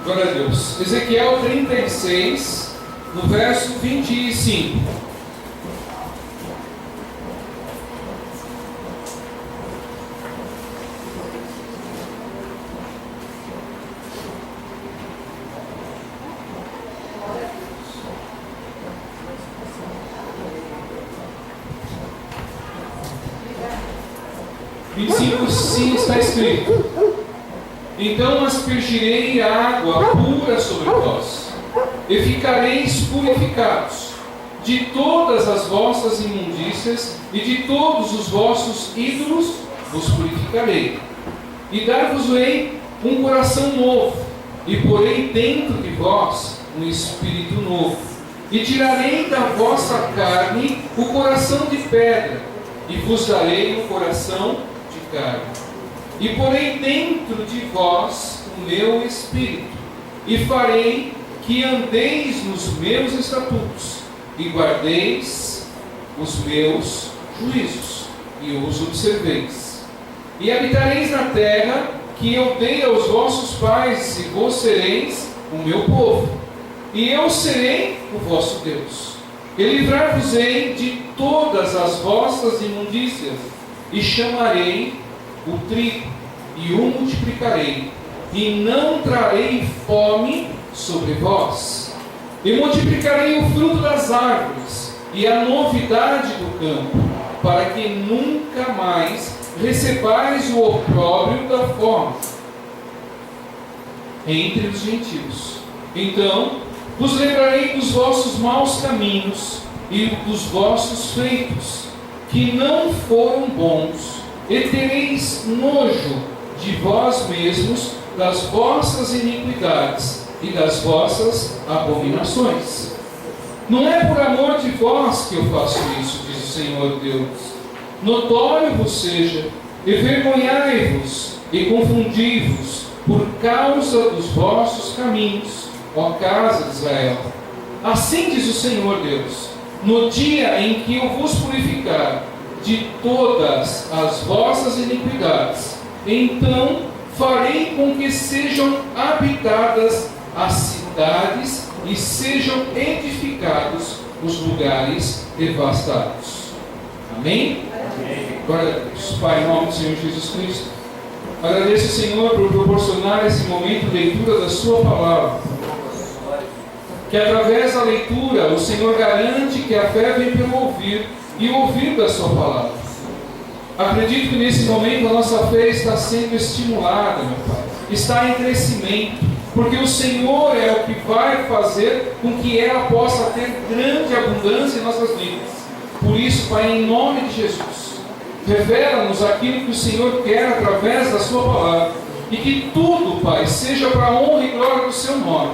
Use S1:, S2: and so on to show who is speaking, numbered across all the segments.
S1: Glória a Deus. Ezequiel 36, no verso 25. Sim, está escrito: então aspergirei água pura sobre vós, e ficareis purificados de todas as vossas imundícias, e de todos os vossos ídolos vos purificarei. E dar-vos-ei um coração novo, e porei dentro de vós um espírito novo. E tirarei da vossa carne o coração de pedra, e vos darei um coração de carne. E porei dentro de vós o meu espírito, e farei que andeis nos meus estatutos, e guardeis os meus juízos, e os observeis. E habitareis na terra que eu dei aos vossos pais, e vós sereis o meu povo, e eu serei o vosso Deus. E livrar-vos-ei de todas as vossas imundícias, e chamarei o trigo, e o multiplicarei, e não trarei fome sobre vós. E multiplicarei o fruto das árvores, e a novidade do campo, para que nunca mais recebais o opróbrio da fome entre os gentios. Então vos lembrarei dos vossos maus caminhos, e dos vossos feitos, que não foram bons, e tereis nojo de vós mesmos, das vossas iniquidades e das vossas abominações. Não é por amor de vós que eu faço isso, diz o Senhor Deus. Notório vos seja, envergonhai-vos e confundi-vos por causa dos vossos caminhos, ó casa de Israel. Assim diz o Senhor Deus: no dia em que eu vos purificar de todas as vossas iniquidades, então farei com que sejam habitadas as cidades e sejam edificados os lugares devastados. Amém? Amém. Glória a Deus. Pai, em nome do Senhor Jesus Cristo, agradeço, Senhor, por proporcionar esse momento de leitura da Sua palavra. Que através da leitura o Senhor garante que a fé vem pelo ouvir, e ouvir da Sua palavra. Acredito que nesse momento a nossa fé está sendo estimulada, meu Pai. Está em crescimento, porque o Senhor é o que vai fazer com que ela possa ter grande abundância em nossas vidas. Por isso, Pai, em nome de Jesus, revela-nos aquilo que o Senhor quer através da Sua palavra, e que tudo, Pai, seja para a honra e glória do Seu nome.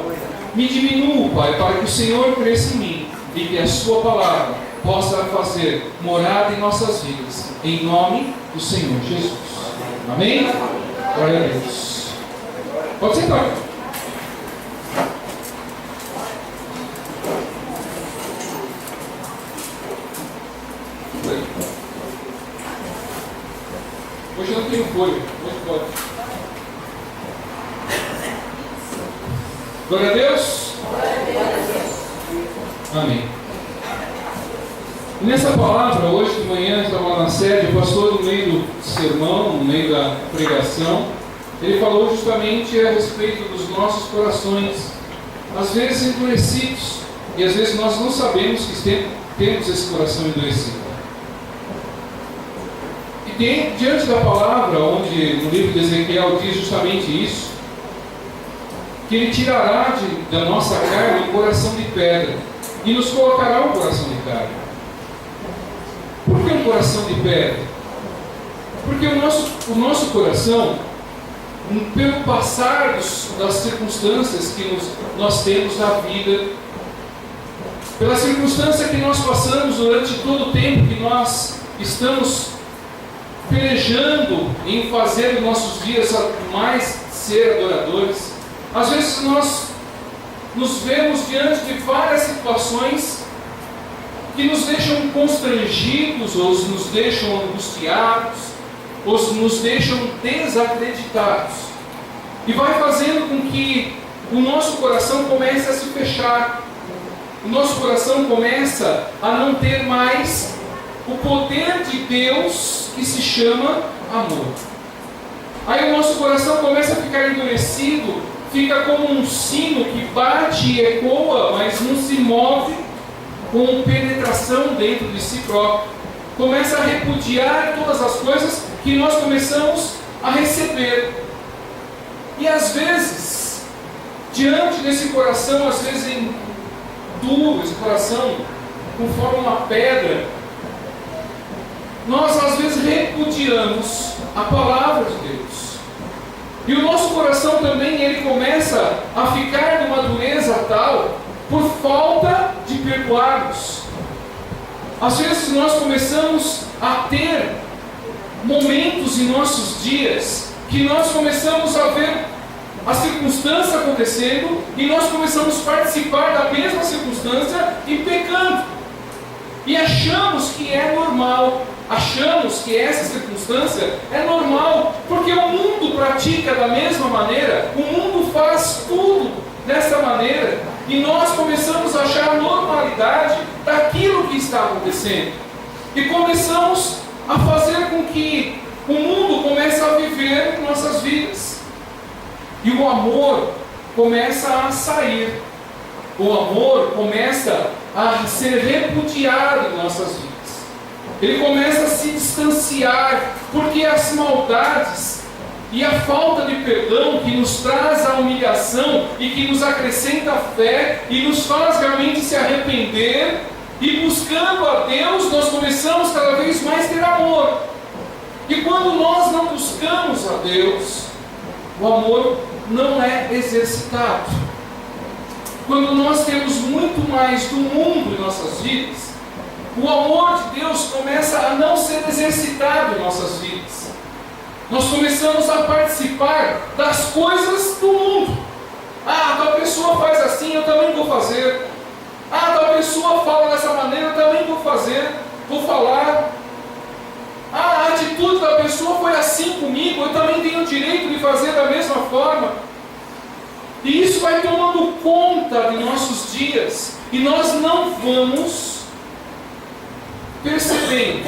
S1: Me diminua, Pai, para que o Senhor cresça em mim, e que a Sua palavra possa fazer morada em nossas vidas, em nome do Senhor Jesus. Amém? Glória a Deus. Pode sentar. Hoje eu não tenho folha, hoje pode. Glória a Deus. Amém. Nessa palavra, hoje de manhã, estava na sede, o pastor, no meio do sermão, no meio da pregação, ele falou justamente a respeito dos nossos corações, às vezes endurecidos, e às vezes nós não sabemos que temos esse coração endurecido. E diante da palavra, onde no livro de Ezequiel diz justamente isso, que Ele tirará da nossa carne um coração de pedra, e nos colocará um coração de carne. Por que um coração de pedra? Porque o nosso coração, pelo passar das circunstâncias que nós temos na vida, pela circunstância que nós passamos durante todo o tempo que nós estamos pelejando em fazer os nossos dias mais ser adoradores, às vezes nós nos vemos diante de várias situações que nos deixam constrangidos, ou nos deixam angustiados, ou nos deixam desacreditados. E vai fazendo com que o nosso coração começa a se fechar. O nosso coração começa a não ter mais o poder de Deus que se chama amor. Aí o nosso coração começa a ficar endurecido, fica como um sino que bate e ecoa, mas não se move com penetração dentro de si próprio. Começa a repudiar todas as coisas que nós começamos a receber. E às vezes, diante desse coração, às vezes duro, esse coração conforme uma pedra, nós às vezes repudiamos a palavra de Deus. E o nosso coração também, ele começa a ficar numa dureza tal, por falta de perdoarmos. Às vezes nós começamos a ter momentos em nossos dias, que nós começamos a ver a circunstância acontecendo, e nós começamos a participar da mesma circunstância e pecando. E achamos que é normal. Achamos que essa circunstância é normal, porque o mundo pratica da mesma maneira, o mundo faz tudo dessa maneira, e nós começamos a achar a normalidade daquilo que está acontecendo, e começamos a fazer com que o mundo comece a viver nossas vidas, e o amor começa a sair, o amor começa a ser repudiado em nossas vidas. Ele começa a se distanciar, porque as maldades e a falta de perdão que nos traz a humilhação e que nos acrescenta a fé e nos faz realmente se arrepender, e buscando a Deus, nós começamos cada vez mais a ter amor. E quando nós não buscamos a Deus, o amor não é exercitado. Quando nós temos muito mais do mundo em nossas vidas, o amor de Deus começa a não ser exercitado em nossas vidas. Nós começamos a participar das coisas do mundo. Ah, tal pessoa faz assim, eu também vou fazer. Ah, tal pessoa fala dessa maneira, eu também vou fazer, vou falar. Ah, a atitude da pessoa foi assim comigo, eu também tenho o direito de fazer da mesma forma. E isso vai tomando conta de nossos dias, e nós não vamos percebendo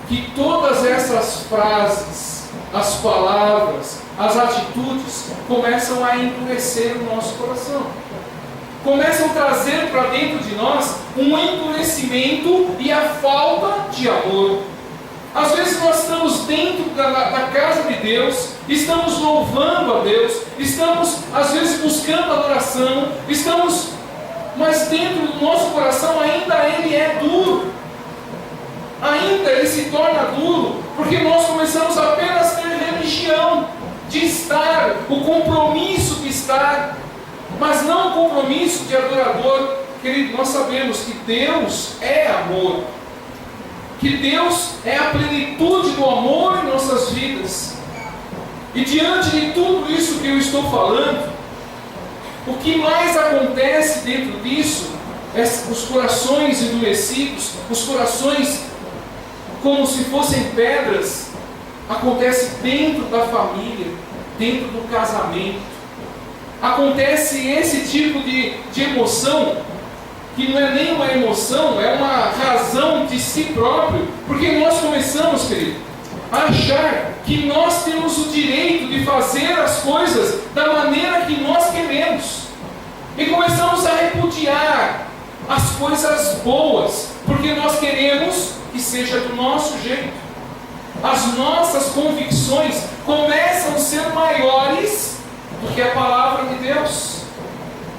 S1: que todas essas frases, as palavras, as atitudes começam a endurecer o nosso coração, começam a trazer para dentro de nós um endurecimento e a falta de amor. Às vezes nós estamos dentro da casa de Deus, estamos louvando a Deus, estamos às vezes buscando adoração, mas dentro do nosso coração ainda ele é duro. Ainda ele se torna duro, porque nós começamos apenas a ter religião, de estar, o compromisso de estar, mas não o compromisso de adorador. Querido, nós sabemos que Deus é amor, que Deus é a plenitude do amor em nossas vidas. E diante de tudo isso que eu estou falando, o que mais acontece dentro disso é os corações endurecidos, os corações como se fossem pedras, acontece dentro da família, dentro do casamento. Acontece esse tipo de emoção, que não é nem uma emoção, é uma razão de si próprio, porque nós começamos, querido, a achar que nós temos o direito de fazer as coisas da maneira que nós queremos, e começamos a repudiar as coisas boas, porque nós queremos que seja do nosso jeito. As nossas convicções começam a ser maiores do que a palavra de Deus.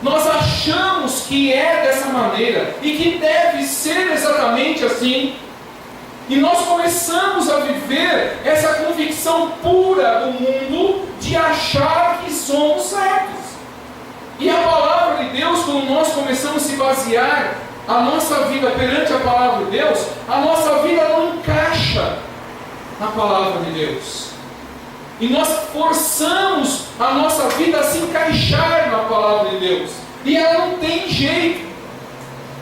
S1: Nós achamos que é dessa maneira e que deve ser exatamente assim. E nós começamos a viver essa convicção pura do mundo de achar que somos certos. E a palavra de Deus, quando nós começamos a se basear a nossa vida perante a palavra de Deus, a nossa vida não encaixa na palavra de Deus. E nós forçamos a nossa vida a se encaixar na palavra de Deus. E ela não tem jeito.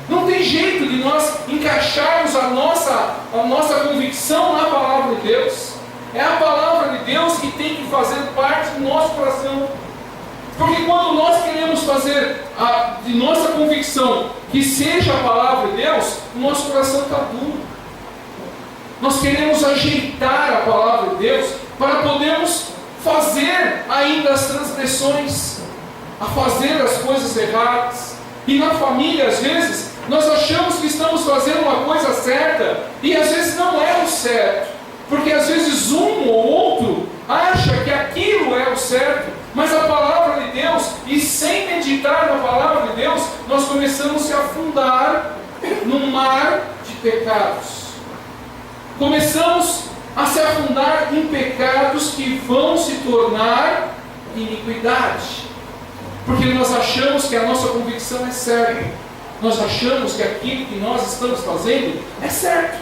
S1: Não tem jeito de nós encaixarmos a nossa convicção na palavra de Deus. É a palavra de Deus que tem que fazer parte do nosso coração. Porque quando nós queremos fazer de nossa convicção que seja a palavra de Deus, o nosso coração está duro. Nós queremos ajeitar a palavra de Deus para podermos fazer ainda as transgressões, a fazer as coisas erradas. E na família, às vezes, nós achamos que estamos fazendo uma coisa certa e às vezes não é o certo. Porque às vezes um ou outro acha que aquilo é o certo, mas a palavra de Deus, e sem meditar na palavra de Deus, nós começamos a se afundar num mar de pecados. Começamos a se afundar em pecados que vão se tornar iniquidade. Porque nós achamos que a nossa convicção é certa. Nós achamos que aquilo que nós estamos fazendo é certo.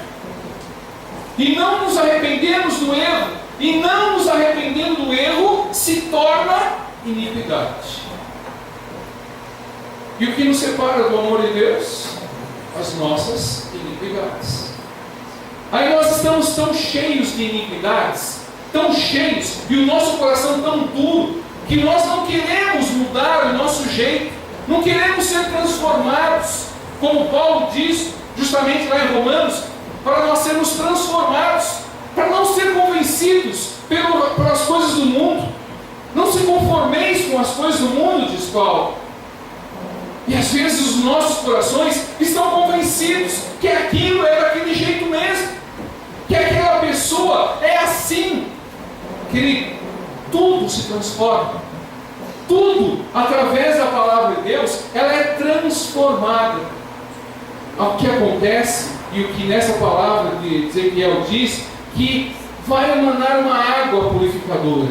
S1: E não nos arrependemos do erro. E não nos arrependendo do erro se torna iniquidade. E o que nos separa do amor de Deus? As nossas iniquidades. Aí nós estamos tão cheios de iniquidades, tão cheios, e o nosso coração tão duro, que nós não queremos mudar o nosso jeito, não queremos ser transformados, como Paulo diz, justamente lá em Romanos, para nós sermos transformados, para não ser convencidos pelas coisas do mundo. Não se conformeis com as coisas do mundo, diz Paulo. E às vezes os nossos corações estão convencidos que aquilo é daquele jeito mesmo, que aquela pessoa é assim, que tudo se transforma, tudo através da palavra de Deus, ela é transformada. O que acontece, e o que nessa palavra de Ezequiel diz, que vai emanar uma água purificadora,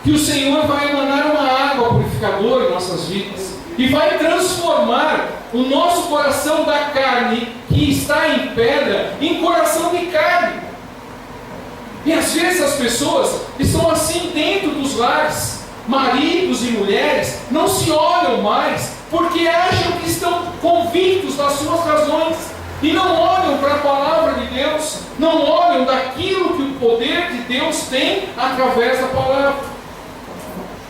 S1: que o Senhor vai emanar uma água purificadora em nossas vidas, e vai transformar o nosso coração da carne, que está em pedra, em coração de carne. E às vezes as pessoas estão assim dentro dos lares, maridos e mulheres não se olham mais, porque acham que estão convictos das suas razões, e não olham para a palavra de Deus, não olham daquilo que o poder de Deus tem através da palavra.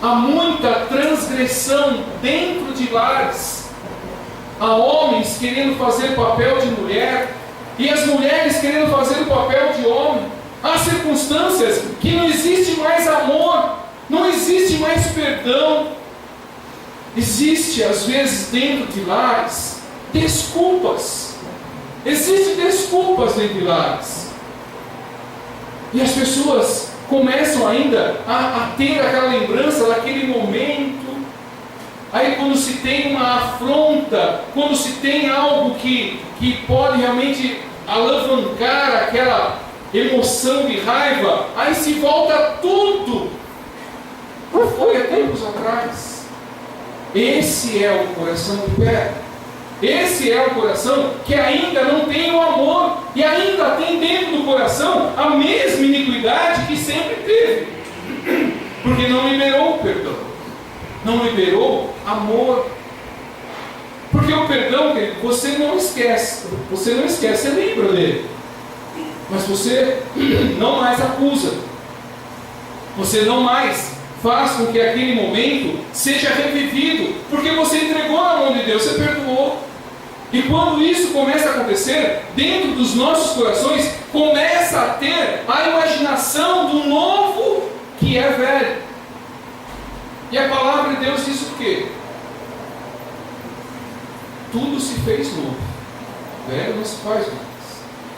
S1: Há muita transgressão dentro de lares. Há homens querendo fazer papel de mulher, e as mulheres querendo fazer o papel de homem. Há circunstâncias que não existe mais amor, não existe mais perdão. Existe, às vezes, dentro de lares, desculpas. Existem desculpas dentro de lares. E as pessoas começam ainda a ter aquela lembrança daquele momento. Aí quando se tem uma afronta, quando se tem algo que pode realmente alavancar aquela emoção de raiva, aí se volta tudo como foi há tempos atrás. Esse é o coração de pedra. Esse é o coração que ainda não tem o amor, e ainda tem dentro do coração a mesma iniquidade que sempre teve, porque não liberou o perdão, não liberou amor. Porque o perdão, você não esquece, você lembra dele, mas você não mais acusa, você não mais faz com que aquele momento seja revivido, porque você entregou na mão de Deus, você perdoou. E quando isso começa a acontecer, dentro dos nossos corações, começa a ter a imaginação do novo que é velho. E a palavra de Deus diz o quê? Tudo se fez novo. Velho não se faz mais.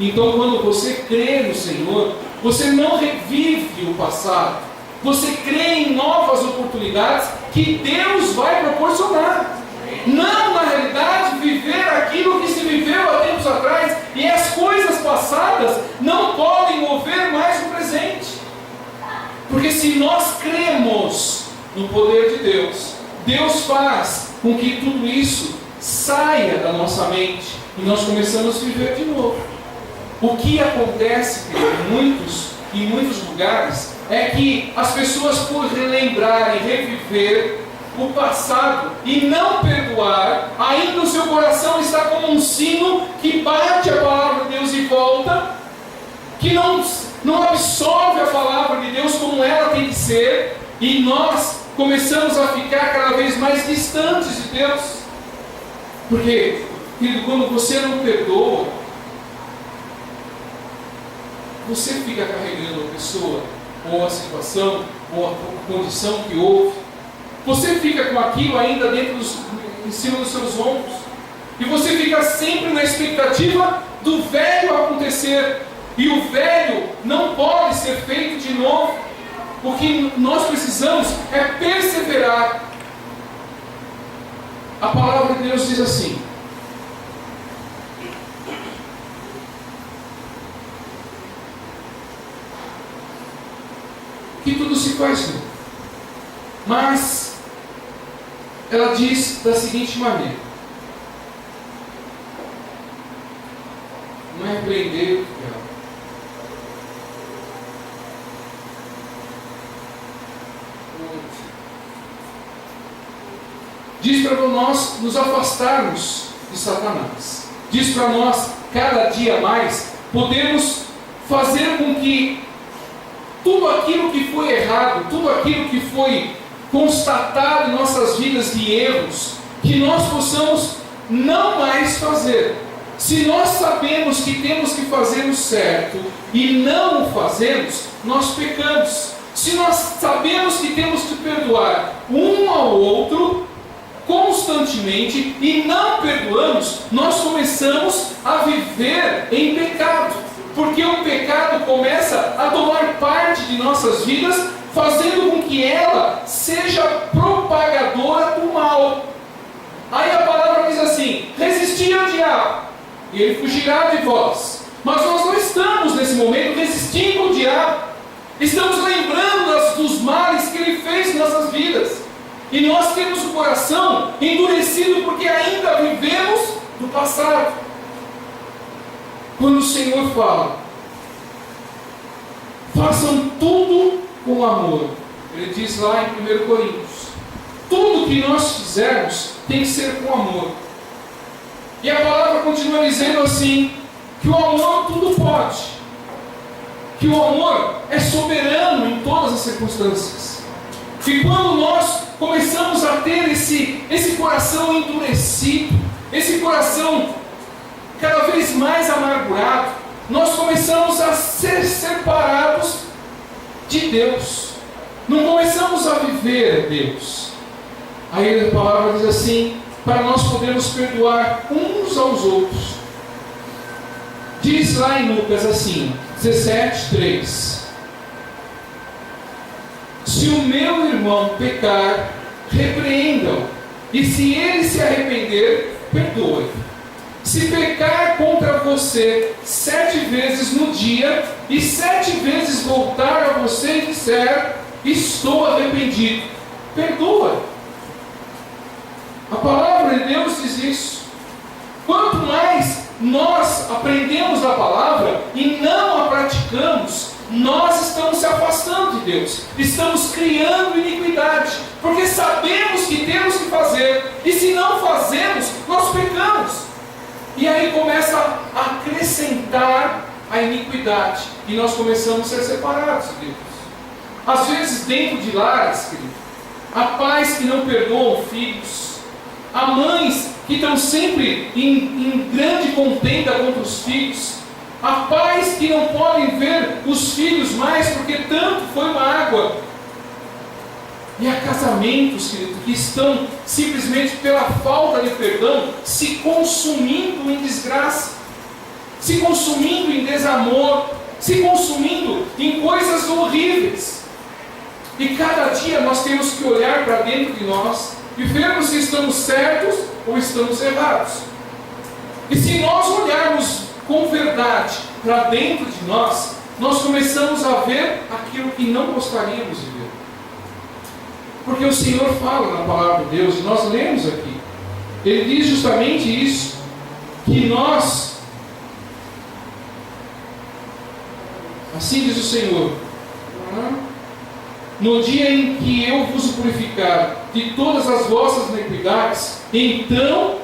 S1: Então, quando você crê no Senhor, você não revive o passado. Você crê em novas oportunidades que Deus vai proporcionar. Não, na realidade, viver aquilo que se viveu há tempos atrás, e as coisas passadas não podem mover mais o presente. Porque se nós cremos no poder de Deus, Deus faz com que tudo isso saia da nossa mente e nós começamos a viver de novo. O que acontece em muitos lugares é que as pessoas, por relembrarem, reviver o passado e não perdoar, ainda o seu coração está como um sino que bate a palavra de Deus e volta, que não absorve a palavra de Deus como ela tem que ser, e nós começamos a ficar cada vez mais distantes de Deus. Porque, querido, quando você não perdoa, você fica carregando a pessoa, ou a situação, ou a condição que houve. Você fica com aquilo ainda em cima dos seus ombros. E você fica sempre na expectativa do velho acontecer. E o velho não pode ser feito de novo. O que nós precisamos é perseverar. A palavra de Deus diz assim: que tudo se faz novo. Mas ela diz da seguinte maneira: não é repreender o que ela. Diz para nós nos afastarmos de Satanás. Diz para nós, cada dia mais, podermos fazer com que tudo aquilo que foi errado, tudo aquilo que foi constatado em nossas vidas de erros, que nós possamos não mais fazer. Se nós sabemos que temos que fazer o certo e não o fazemos, nós pecamos. Se nós sabemos que temos que perdoar um ao outro constantemente e não perdoamos, nós começamos a viver em pecado. Porque o pecado começa a tomar parte de nossas vidas, fazendo com que ela seja propagadora do mal. Aí a palavra diz assim: resisti ao diabo, e ele fugirá de vós. Mas nós não estamos nesse momento resistindo ao diabo. Estamos lembrando dos males que ele fez em nossas vidas. E nós temos o coração endurecido porque ainda vivemos no passado. Quando o Senhor fala, façam tudo com amor. Ele diz lá em 1 Coríntios, tudo que nós fizermos tem que ser com amor. E a palavra continua dizendo assim, que o amor tudo pode. Que o amor é soberano em todas as circunstâncias. E quando nós começamos a ter esse coração endurecido, esse coração cada vez mais amargurado, nós começamos a ser separados de Deus. Não começamos a viver Deus. Aí a palavra diz assim, para nós podermos perdoar uns aos outros. Diz lá em Lucas assim, 17:3. Se o meu irmão pecar, repreenda-o, e se ele se arrepender, perdoe. Se pecar contra você 7 vezes no dia, e 7 vezes voltar a você e disser, estou arrependido, perdoa. A palavra de Deus diz isso. Quanto mais nós aprendemos a palavra e não a praticamos, nós estamos se afastando de Deus, estamos criando iniquidade, porque sabemos que temos que fazer, e se não fazemos, nós pecamos. E aí começa a acrescentar a iniquidade, e nós começamos a ser separados de Deus. Às vezes dentro de lares, querido, há pais que não perdoam filhos, há mães que estão sempre em grande contenda contra os filhos, há pais que não podem ver os filhos mais porque tanto foi mágoa. E há casamentos, querido, que estão simplesmente pela falta de perdão se consumindo em desgraça, se consumindo em desamor, se consumindo em coisas horríveis. E cada dia nós temos que olhar para dentro de nós e vermos se estamos certos ou estamos errados. E se nós olharmos com verdade para dentro de nós, nós começamos a ver aquilo que não gostaríamos de ver. Porque o Senhor fala na palavra de Deus, e nós lemos aqui, Ele diz justamente isso, que nós, assim diz o Senhor, no dia em que eu vos purificar de todas as vossas iniquidades, então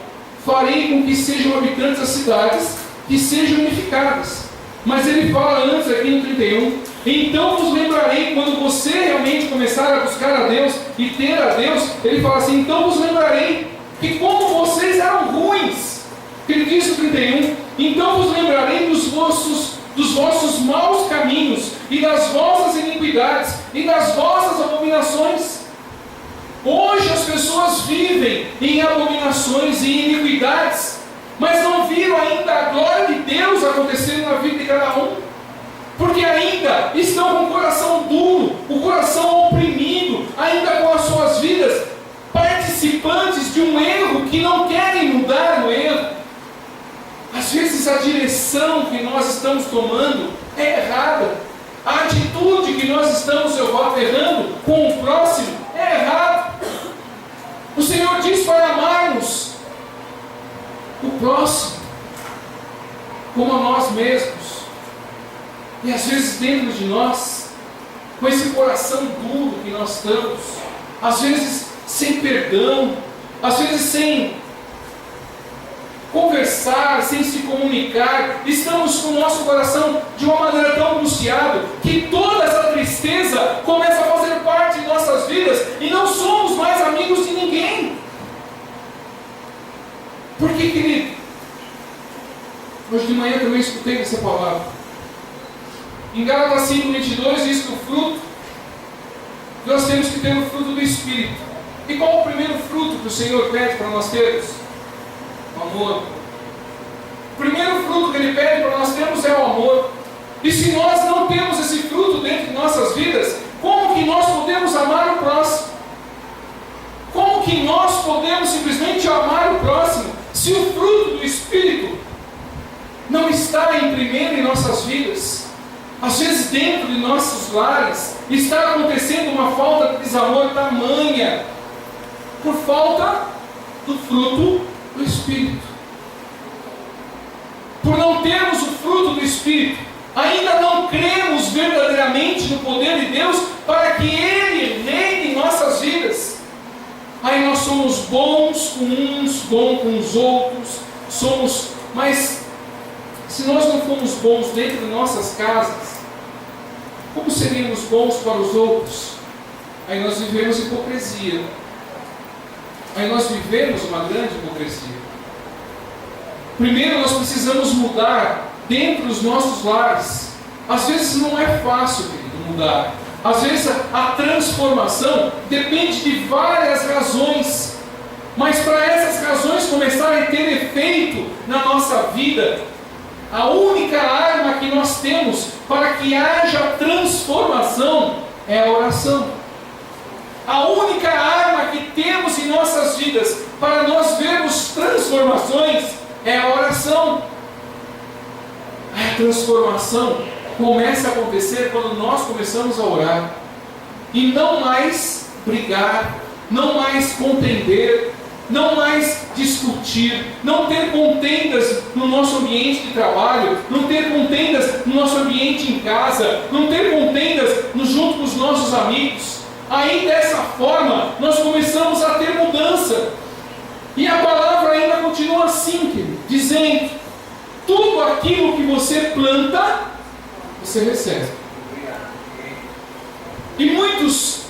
S1: farei com que sejam habitantes das cidades, que sejam unificadas. Mas ele fala antes aqui no 31, Então vos lembrarei, quando você realmente começar a buscar a Deus e ter a Deus, ele fala assim, então vos lembrarei que como vocês eram ruins. Ele diz no 31, então vos lembrarei dos vossos maus caminhos, e das vossas iniquidades, e das vossas abominações. Hoje as pessoas vivem em abominações e iniquidades, mas não viram ainda a glória de Deus acontecendo na vida de cada um, porque ainda estão com o coração duro, o coração oprimido, ainda com as suas vidas, participantes de um erro que não querem mudar o erro. Às vezes a direção que nós estamos tomando é errada, a atitude que nós estamos errando com o próximo é errada. O Senhor diz para amarmos o próximo como a nós mesmos. E às vezes dentro de nós, com esse coração duro que nós estamos, às vezes sem perdão, às vezes sem conversar, sem se comunicar, estamos com o nosso coração de uma maneira tão angustiado, que toda essa tristeza começa a fazer parte de nossas vidas, e não somos mais amigos de ninguém. Por que, querido? Hoje de manhã também escutei essa palavra. Em Gálatas 5:22 diz que o fruto, nós temos que ter o fruto do Espírito. E qual é o primeiro fruto que o Senhor pede para nós termos? O amor. O primeiro fruto que Ele pede para nós termos é o amor. E se nós não temos esse fruto dentro de nossas vidas, como que nós podemos amar o próximo? Como que nós podemos simplesmente amar o próximo, se o fruto do Espírito não está em primeiro em nossas vidas? Às vezes dentro de nossos lares está acontecendo uma falta de desamor tamanha, por falta do fruto do Espírito. Por não termos o fruto do Espírito, ainda não cremos verdadeiramente no poder de Deus para que Ele reine em nossas vidas. Aí nós somos bons com uns, bons com os outros, mas se nós não formos bons dentro de nossas casas, como seríamos bons para os outros? Aí nós vivemos hipocrisia. Aí nós vivemos uma grande hipocrisia. Primeiro nós precisamos mudar dentro dos nossos lares. Às vezes não é fácil, querido, mudar. Às vezes a transformação depende de várias razões. Mas para essas razões começarem a ter efeito na nossa vida, a única arma que nós temos para que haja transformação é a oração. A única arma que temos em nossas vidas para nós vermos transformações é a oração. A transformação começa a acontecer quando nós começamos a orar. E não mais brigar, não mais contender, não mais discutir, não ter contendas no nosso ambiente de trabalho, não ter contendas no nosso ambiente em casa, não ter contendas junto com os nossos amigos. Aí dessa forma nós começamos a ter mudança. E a palavra ainda continua assim, querido, dizendo: tudo aquilo que você planta, você recebe. E muitos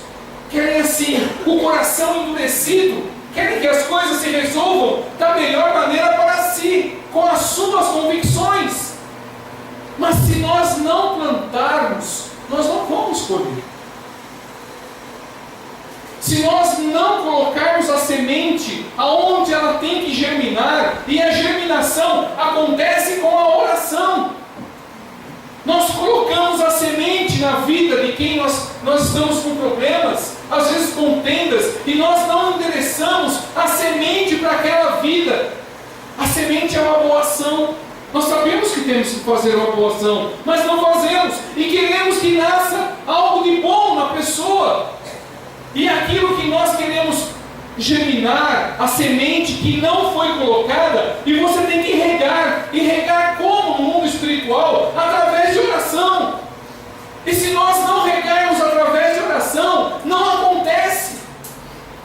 S1: querem assim, o coração endurecido, querem que as coisas se resolvam da melhor maneira para si, com as suas convicções. Mas se nós não plantarmos, nós não vamos colher. Se nós não colocarmos a semente aonde ela tem que germinar, e a germinação acontece com a oração. Nós colocamos a semente na vida de quem nós estamos com problemas, às vezes contendas, e nós não endereçamos a semente para aquela vida. A semente é uma boa ação. Nós sabemos que temos que fazer uma boa ação, mas não fazemos, e queremos que nasça algo de bom na pessoa. E aquilo que nós queremos germinar, a semente que não foi colocada, e você tem que regar. E regar como no mundo espiritual? Através de oração. E se nós não regarmos através de oração, não acontece.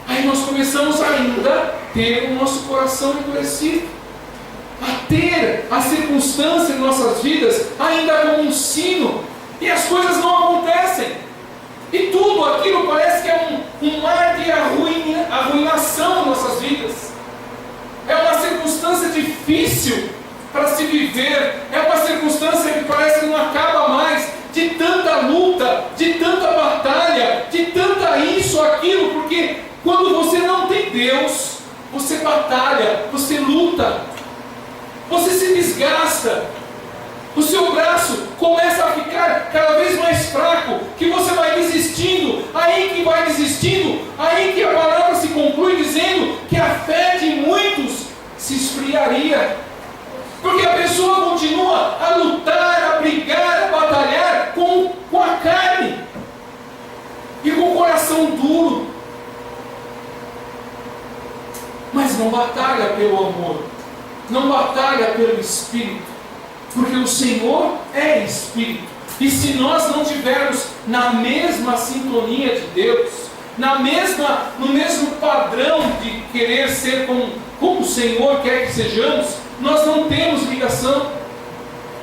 S1: Aí nós começamos ainda a ter o nosso coração endurecido, a ter a circunstância em nossas vidas ainda como um sino e as coisas não acontecem. E tudo aquilo parece que é um mar de arruinação em nossas vidas. É uma circunstância difícil para se viver. É uma circunstância que parece que não acaba mais, de tanta luta, de tanta batalha, de tanta isso, aquilo, porque quando você não tem Deus, você batalha, você luta, você se desgasta, o seu braço começa a ficar cada vez mais fraco, que você vai desistindo, aí que vai desistindo, aí que a palavra se conclui dizendo que a fé de muitos se esfriaria, porque a pessoa continua a lutar, a brigar, a batalhar com a carne e com o coração duro, mas não batalha pelo amor, não batalha pelo Espírito, porque o Senhor é Espírito. E se nós não tivermos na mesma sintonia de Deus, no mesmo padrão de querer ser como o Senhor quer que sejamos, nós não temos ligação.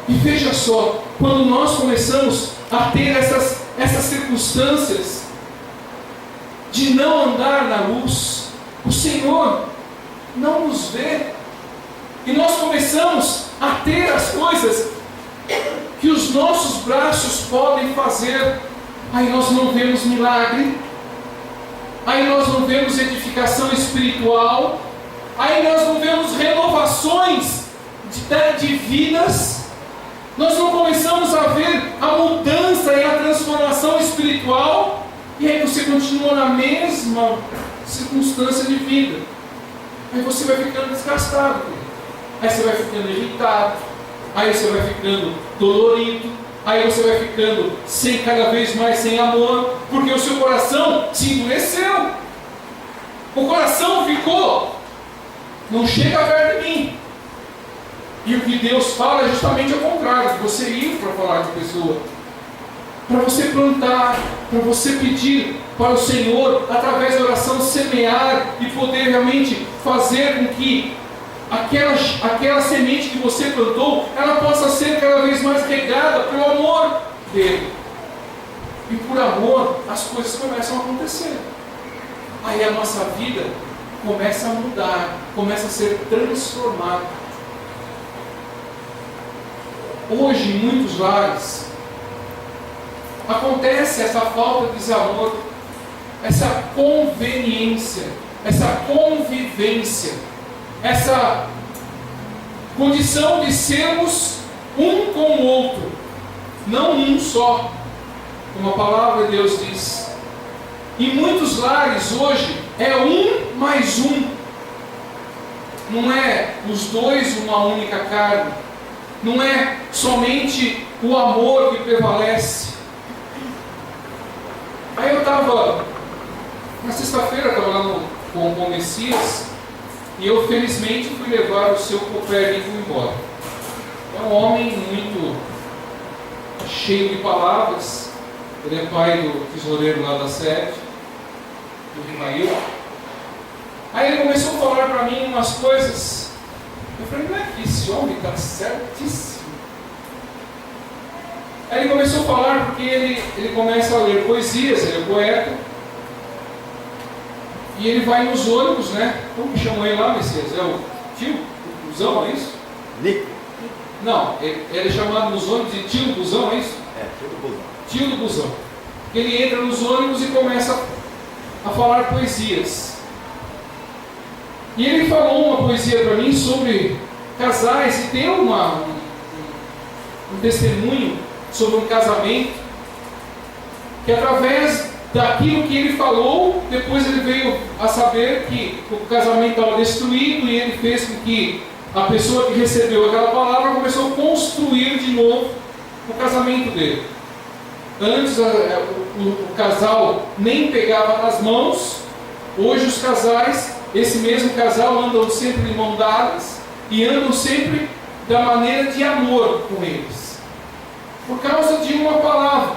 S1: E veja só, quando nós começamos a ter essas circunstâncias de não andar na luz, o Senhor não nos vê, e nós começamos a ter as coisas que os nossos braços podem fazer, aí nós não vemos milagre, aí nós não vemos edificação espiritual, aí nós não vemos renovações de vidas, nós não começamos a ver a mudança e a transformação espiritual, e aí você continua na mesma circunstância de vida, aí você vai ficando desgastado, aí você vai ficando irritado, aí você vai ficando dolorido, aí você vai ficando cada vez mais sem amor, porque o seu coração se endureceu, o coração ficou, não chega perto de mim. E o que Deus fala é justamente ao contrário, de você ir para falar com a pessoa, para você plantar, para você pedir para o Senhor, através da oração, semear e poder realmente fazer com que aquela semente que você plantou, ela possa ser cada vez mais regada pelo amor dele. E por amor, as coisas começam a acontecer. Aí a nossa vida começa a mudar, começa a ser transformada. Hoje, em muitos lares, acontece essa falta de desamor, essa conveniência, essa convivência, essa condição de sermos um com o outro, não um só, como a palavra de Deus diz. Em muitos lares hoje é um mais um, não é os dois uma única carne, não é somente o amor que prevalece. Aí eu estava, na sexta-feira, estava lá com o Messias, e eu felizmente fui levar o seu Copérnico embora. É um homem muito cheio de palavras, ele é pai do tesoureiro lá da sede, do Rimail. Aí ele começou a falar para mim umas coisas, eu falei, não é que esse homem está certíssimo. Aí ele começou a falar porque ele começa a ler poesias, ele é poeta, e ele vai nos ônibus, né? Como que chamou ele lá, Messias? É o tio do busão, é isso?
S2: Nico.
S1: Não, ele é chamado nos ônibus de tio do busão, é isso?
S2: É, tio do busão.
S1: Tio do busão. Ele entra nos ônibus e começa a falar poesias. E ele falou uma poesia para mim sobre casais, e tem um testemunho sobre um casamento, que através daquilo que ele falou, depois ele veio a saber que o casamento estava destruído, e ele fez com que a pessoa que recebeu aquela palavra começou a construir de novo o casamento dele. Antes o casal nem pegava nas mãos, hoje os casais, esse mesmo casal, andam sempre de mão dadas e andam sempre da maneira de amor com eles, por causa de uma palavra.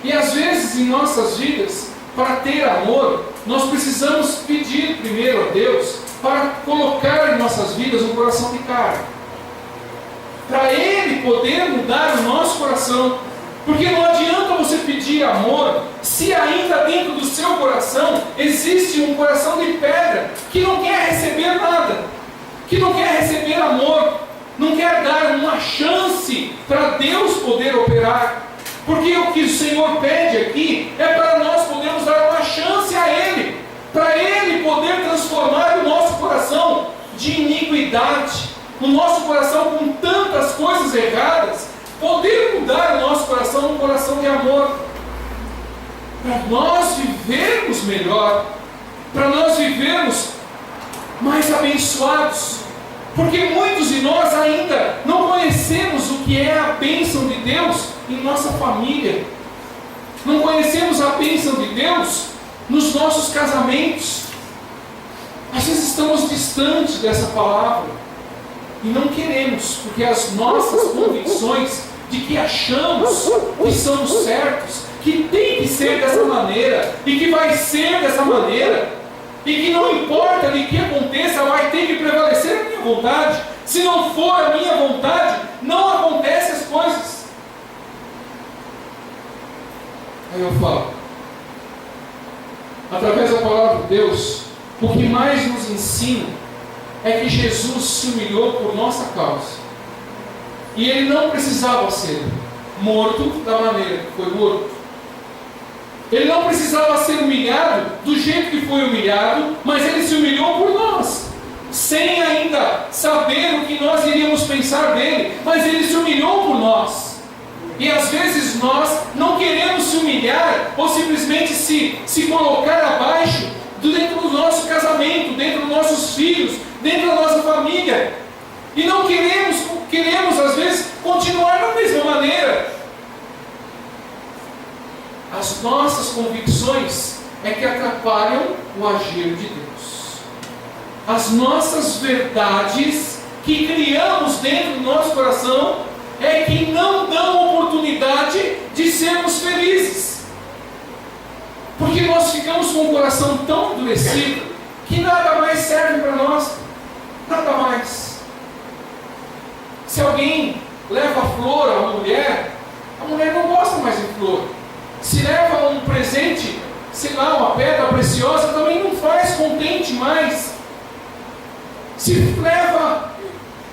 S1: E às vezes em nossas vidas, para ter amor, nós precisamos pedir primeiro a Deus para colocar em nossas vidas um coração de carne, para Ele poder mudar o nosso coração. Porque não adianta você pedir amor se ainda dentro do seu coração existe um coração de pedra que não quer receber nada, que não quer receber amor, não quer dar uma chance para Deus poder operar. Porque o que o Senhor pede aqui é para nós podermos dar uma chance a Ele, para Ele poder transformar o nosso coração de iniquidade, o nosso coração com tantas coisas erradas, poder mudar o nosso coração num coração de amor, para nós vivermos melhor, para nós vivermos mais abençoados. Porque muitos de nós ainda não conhecemos o que é a bênção de Deus em nossa família. Não conhecemos a bênção de Deus nos nossos casamentos. Às vezes estamos distantes dessa palavra e não queremos, porque as nossas convicções de que achamos que somos certos, que tem que ser dessa maneira e que vai ser dessa maneira, e que não importa de que aconteça, vai ter que prevalecer a minha vontade. Se não for a minha vontade, não acontecem as coisas. Aí eu falo, através da palavra de Deus, o que mais nos ensina é que Jesus se humilhou por nossa causa. E Ele não precisava ser morto da maneira que foi morto. Ele não precisava ser humilhado do jeito que foi humilhado, mas Ele se humilhou por nós, sem ainda saber o que nós iríamos pensar dele, mas Ele se humilhou por nós. E às vezes nós não queremos se humilhar, ou simplesmente se colocar abaixo dentro do nosso casamento, dentro dos nossos filhos, dentro da nossa família, e não queremos às vezes continuar da mesma maneira. As nossas convicções é que atrapalham o agir de Deus. As nossas verdades que criamos dentro do nosso coração é que não dão oportunidade de sermos felizes. Porque nós ficamos com o coração tão endurecido que nada mais serve para nós. Nada mais. Se alguém leva flor a mulher não gosta mais de flor. Se leva um presente, sei lá, uma pedra preciosa, também não faz contente mais. Se leva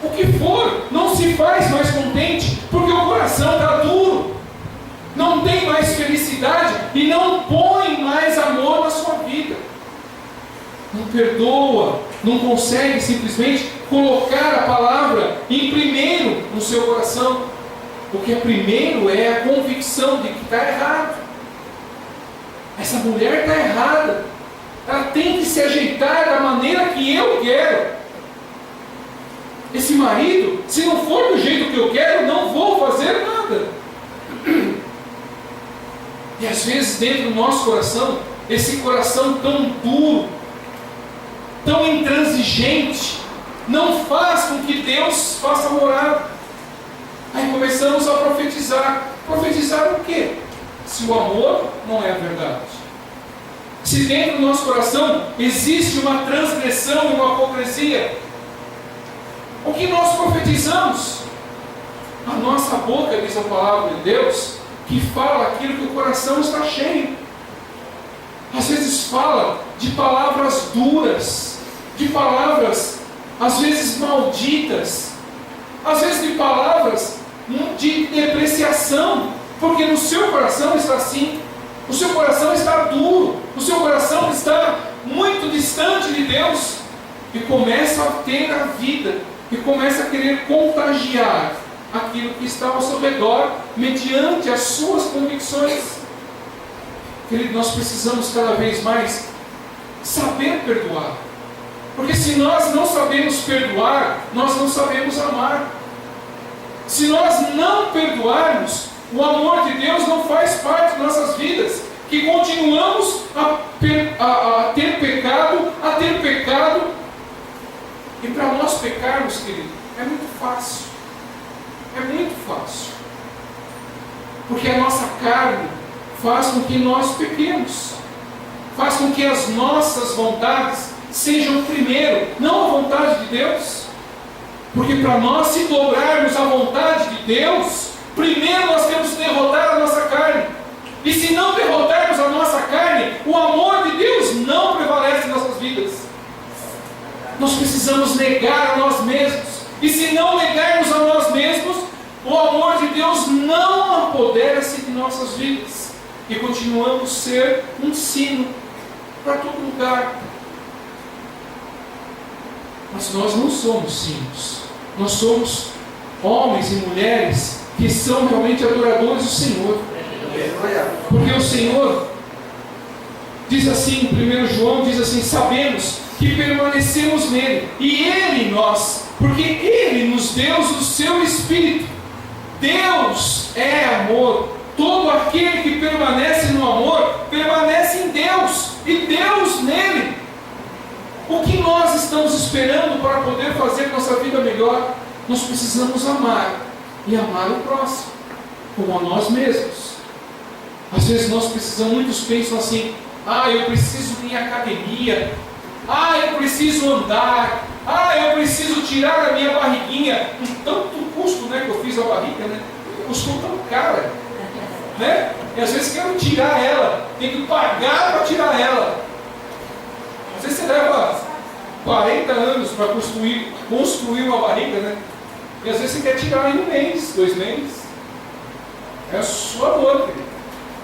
S1: o que for, não se faz mais contente, porque o coração está duro, não tem mais felicidade e não põe mais amor na sua vida. Não perdoa, não consegue simplesmente colocar a palavra em primeiro no seu coração. O que é primeiro é a convicção de que está errado. Essa mulher está errada. Ela tem que se ajeitar da maneira que eu quero. Esse marido, se não for do jeito que eu quero, não vou fazer nada. E às vezes dentro do nosso coração, esse coração tão duro, tão intransigente, não faz com que Deus faça morada. Aí começamos a profetizar. Profetizar o quê? Se o amor não é a verdade. Se dentro do nosso coração existe uma transgressão e uma hipocrisia, o que nós profetizamos? A nossa boca, diz a palavra de Deus, que fala aquilo que o coração está cheio. Às vezes fala de palavras duras, de palavras às vezes malditas, às vezes de palavras de depreciação, porque no seu coração está assim, o seu coração está duro, o seu coração está muito distante de Deus, e começa a ter a vida, e começa a querer contagiar aquilo que está ao seu redor, mediante as suas convicções. Querido, nós precisamos cada vez mais saber perdoar, porque se nós não sabemos perdoar, nós não sabemos amar. Se nós não perdoarmos, o amor de Deus não faz parte de nossas vidas, que continuamos a ter pecado, e para nós pecarmos, querido, é muito fácil. É muito fácil. Porque a nossa carne faz com que nós pequemos, faz com que as nossas vontades sejam primeiro, não a vontade de Deus. Porque para nós se dobrarmos à vontade de Deus, Primeiro nós temos que derrotar a nossa carne. E se não derrotarmos a nossa carne, o amor de Deus não prevalece em nossas vidas. Nós precisamos negar a nós mesmos. E se não negarmos a nós mesmos, o amor de Deus não apodera-se de nossas vidas. E continuamos a ser um sino para todo lugar. Mas nós não somos sinos. Nós somos homens e mulheres que são realmente adoradores do Senhor. Porque o Senhor diz assim, 1 João diz assim: sabemos que permanecemos nele, e ele em nós, porque ele nos deu o seu Espírito. Deus é amor. Todo aquele que permanece no amor, permanece em Deus, e Deus nele. O que nós estamos esperando para poder fazer nossa vida melhor? Nós precisamos amar, e amar o próximo, como a nós mesmos. Às vezes nós precisamos, muitos pensam assim: eu preciso ir à academia, eu preciso andar, eu preciso tirar a minha barriguinha, com tanto custo, né, que eu fiz a barriga, né? Custou tão cara, né? E às vezes quero tirar ela, tem que pagar para tirar ela. Às vezes você leva 40 anos para construir uma barriga, né? E às vezes você quer tirar em 1 mês, 2 meses. É a sua dor, querido.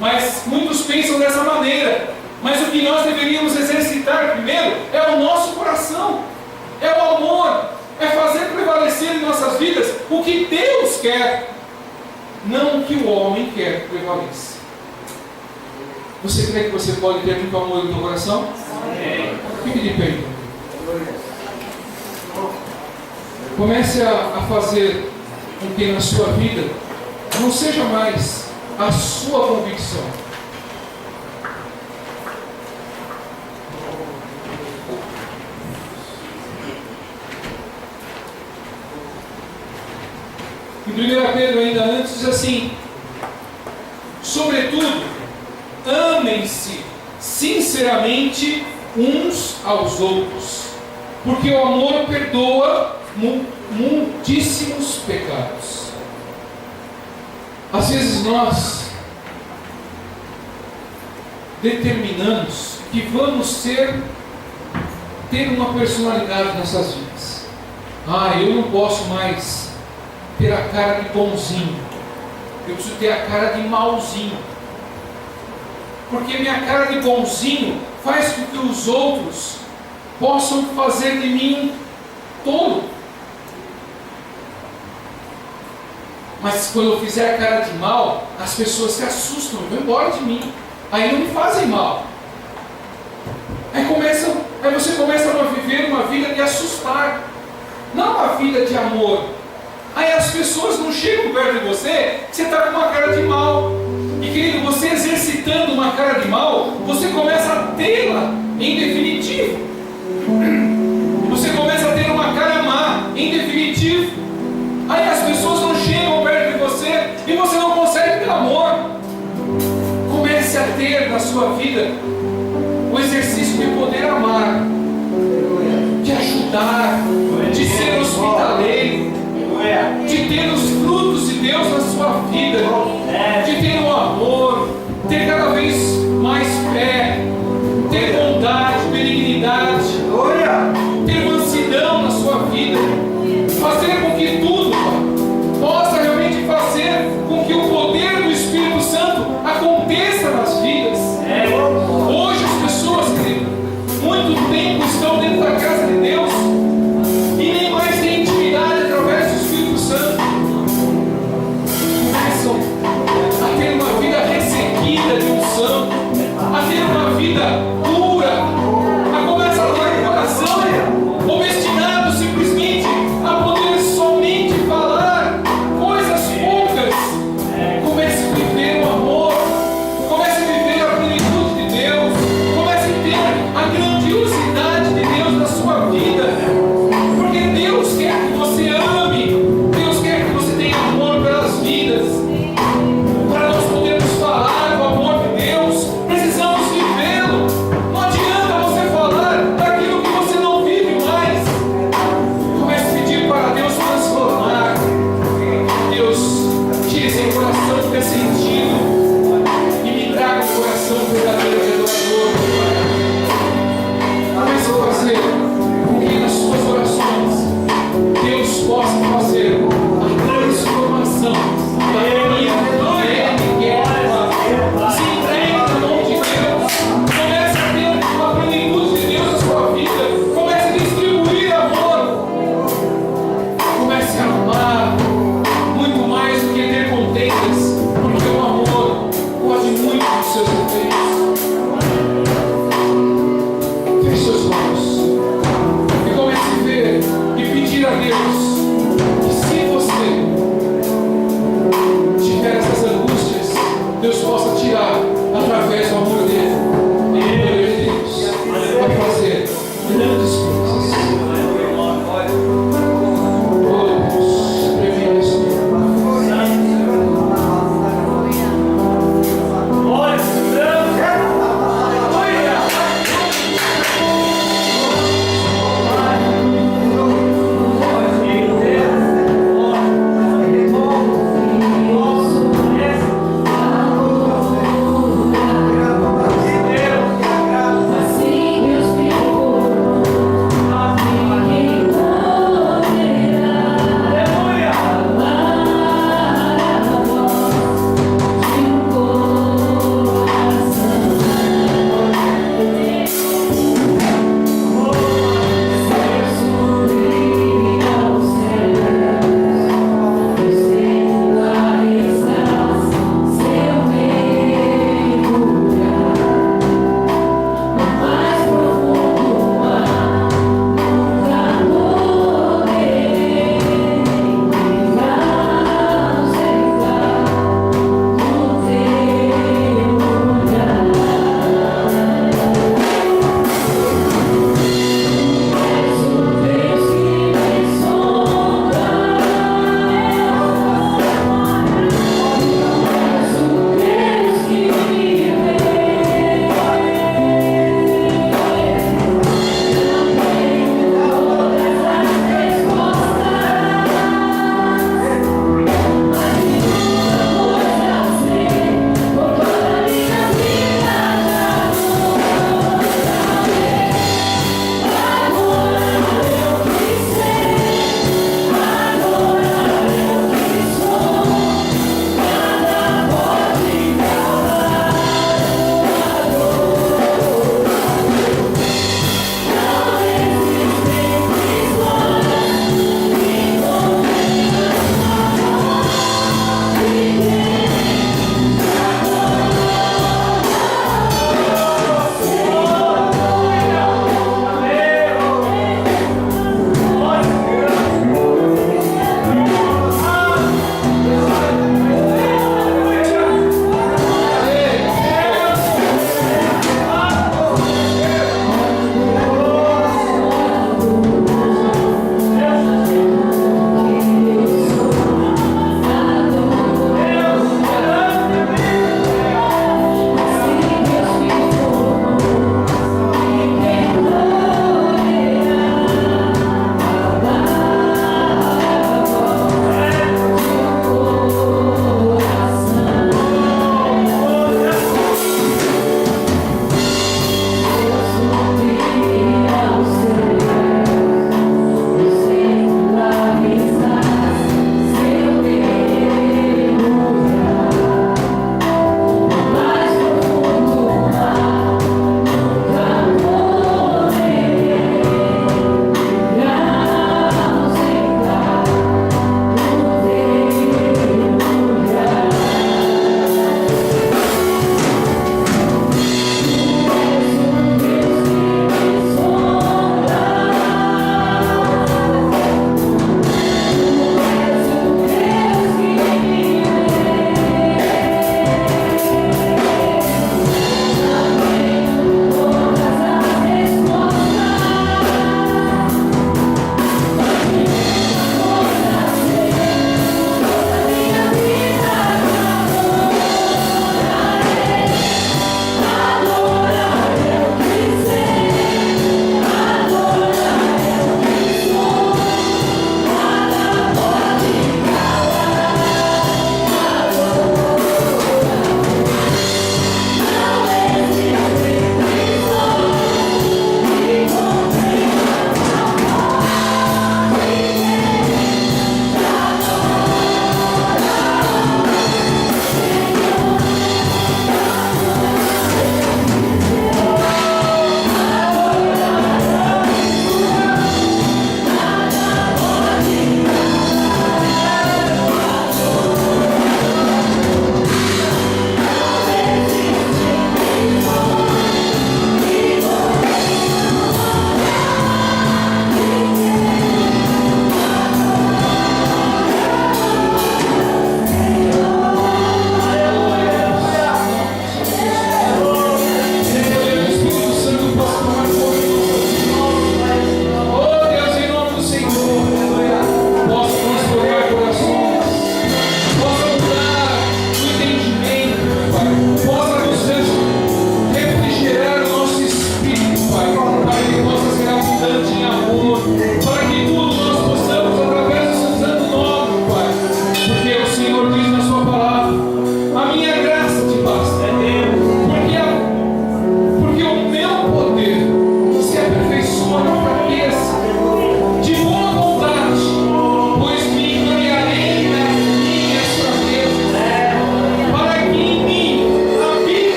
S1: Mas muitos pensam dessa maneira. Mas o que nós deveríamos exercitar primeiro é o nosso coração, é o amor, é fazer prevalecer em nossas vidas o que Deus quer, não o que o homem quer que prevaleça. Você crê que você pode ter muito amor no seu coração? Fique de pé. Comece a fazer com que na sua vida não seja mais a sua convicção. Em 1 Pedro, ainda antes, diz assim: sobretudo, amem-se sinceramente uns aos outros, porque o amor perdoa muitíssimos pecados. Às vezes nós determinamos que vamos ter uma personalidade nessas vidas. Eu não posso mais ter a cara de bonzinho, eu preciso ter a cara de malzinho, porque minha cara de bonzinho faz com que os outros possam fazer de mim um tolo. Mas quando eu fizer a cara de mal, as pessoas se assustam, vão embora de mim, aí não me fazem mal. Aí você começa a viver uma vida de assustar, não uma vida de amor. Aí as pessoas não chegam perto de você, você está com uma cara de mal. E querido, você exercitando uma cara de mal, você começa a tê-la em definitivo. Você começa a ter uma cara má em definitivo. Aí as pessoas não chegam perto de você e você não consegue ter amor. Comece a ter na sua vida o exercício de poder amar, de ajudar, de ser hospitaleiro, de ter os frutos de Deus na sua vida, de ter o amor, ter cada vez mais fé, ter bondade, benignidade, ter mansidão na sua vida, fazer com que tudo possa realmente fazer com que o poder do Espírito Santo aconteça nas vidas. Hoje as pessoas, querido, muito tempo estão dentro da casa de Deus e nem mais têm intimidade através do Espírito Santo. Começam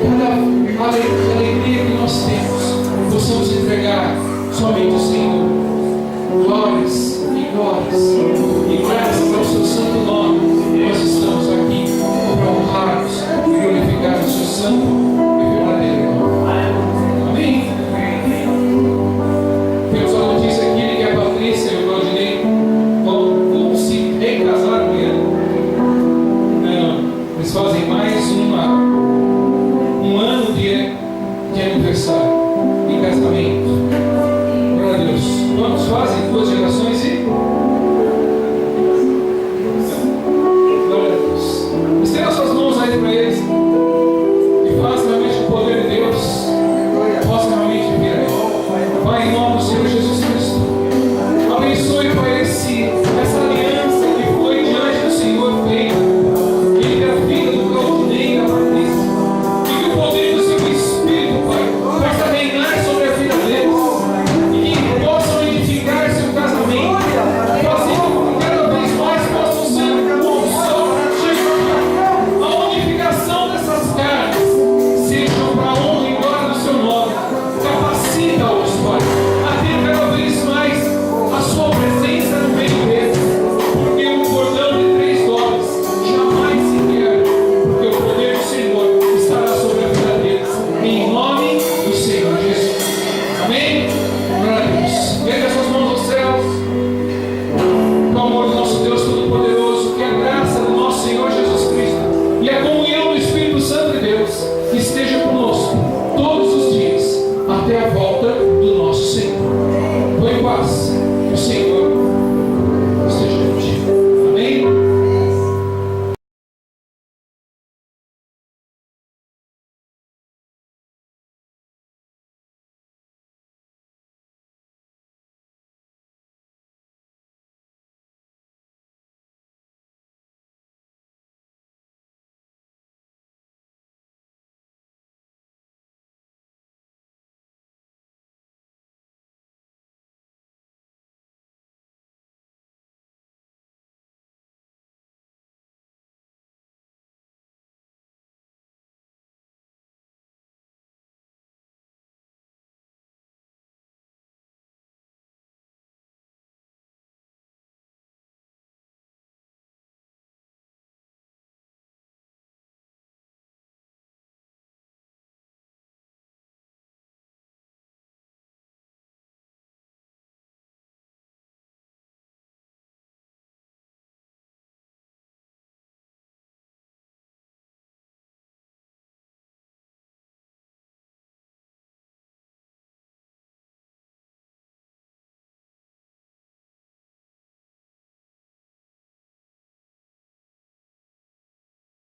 S1: cada alegria que nós temos, possamos entregar somente ao Senhor. Glórias e glórias e graças ao seu santo nome. Nós estamos aqui para honrar e glorificar o seu santo